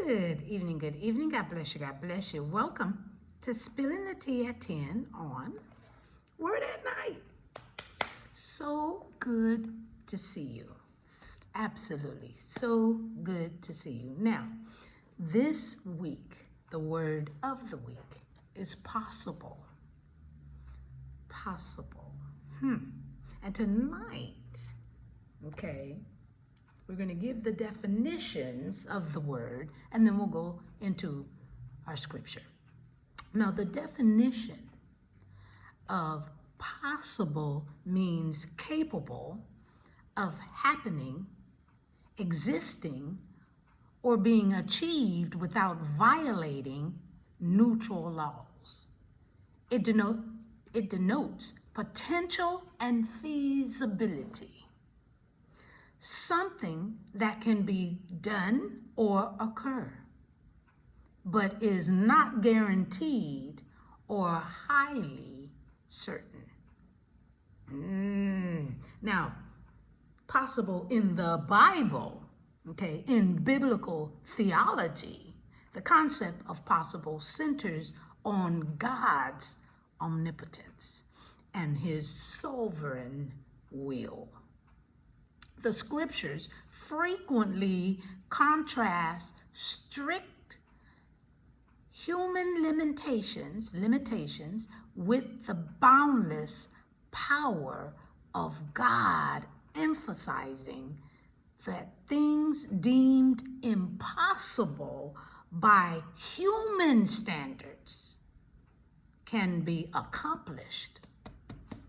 Good evening, good evening. God bless you, God bless you. Welcome to Spilling the Tea at 10 on Word at Night. So good to see you. Absolutely, so good to see you. Now, this week, the word of the week is possible. Possible. And tonight, okay, we're going to give the definitions of the word, and then we'll go into our scripture. Now, the definition of possible means capable of happening, existing, or being achieved without violating neutral laws. It denotes potential and feasibility. Something that can be done or occur, but is not guaranteed or highly certain. Now, possible in the Bible, okay, in biblical theology, the concept of possible centers on God's omnipotence and his sovereign will. The scriptures frequently contrast strict human limitations with the boundless power of God, emphasizing that things deemed impossible by human standards can be accomplished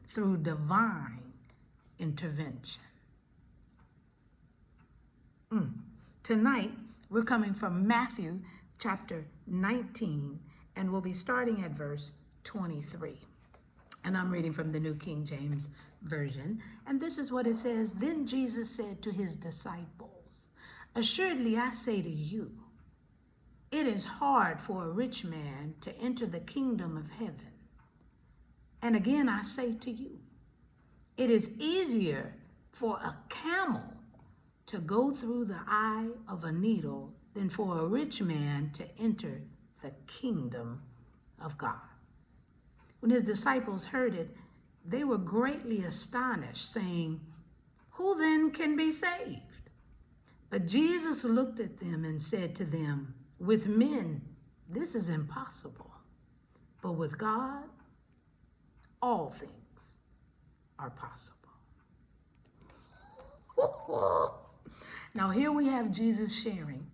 through divine intervention. Tonight, we're coming from Matthew chapter 19, and we'll be starting at verse 23. And I'm reading from the New King James Version. And this is what it says. Then Jesus said to his disciples, "Assuredly, I say to you, it is hard for a rich man to enter the kingdom of heaven. And again, I say to you, it is easier for a camel to go through the eye of a needle than for a rich man to enter the kingdom of God." When his disciples heard it, they were greatly astonished, saying, "Who then can be saved?" But Jesus looked at them and said to them, "With men, this is impossible, but with God, all things are possible." Now here we have Jesus sharing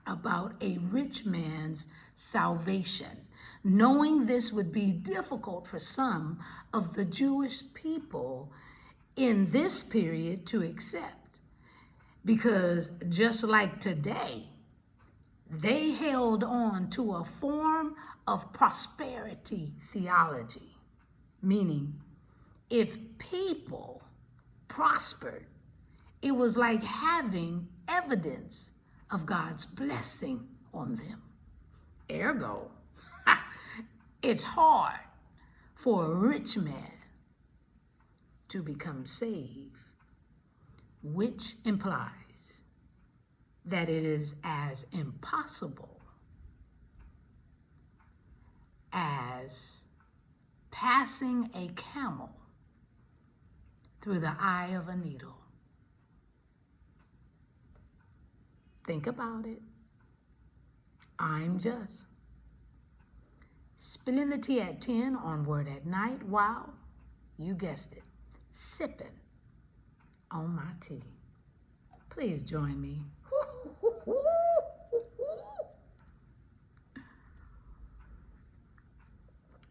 about a rich man's salvation, knowing this would be difficult for some of the Jewish people in this period to accept, because just like today, they held on to a form of prosperity theology, meaning if people prospered, it was like having evidence of God's blessing on them. Ergo, it's hard for a rich man to become saved, which implies that it is as impossible as passing a camel through the eye of a needle. Think about it. I'm just spilling the tea at 10 on Word at Night while, you guessed it, sipping on my tea. Please join me.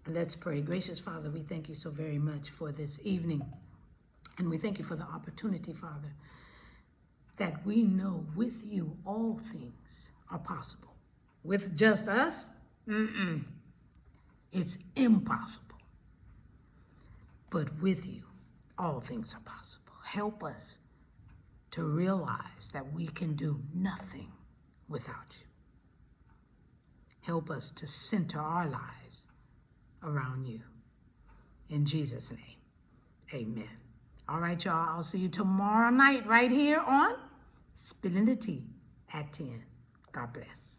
Let's pray. Gracious Father, we thank you so very much for this evening. And we thank you for the opportunity, Father, that we know with you all things are possible. With just us, it's impossible. But with you, all things are possible. Help us to realize that we can do nothing without you. Help us to center our lives around you. In Jesus' name, amen. All right, y'all, I'll see you tomorrow night right here on Spilling the Tea at 10. God bless.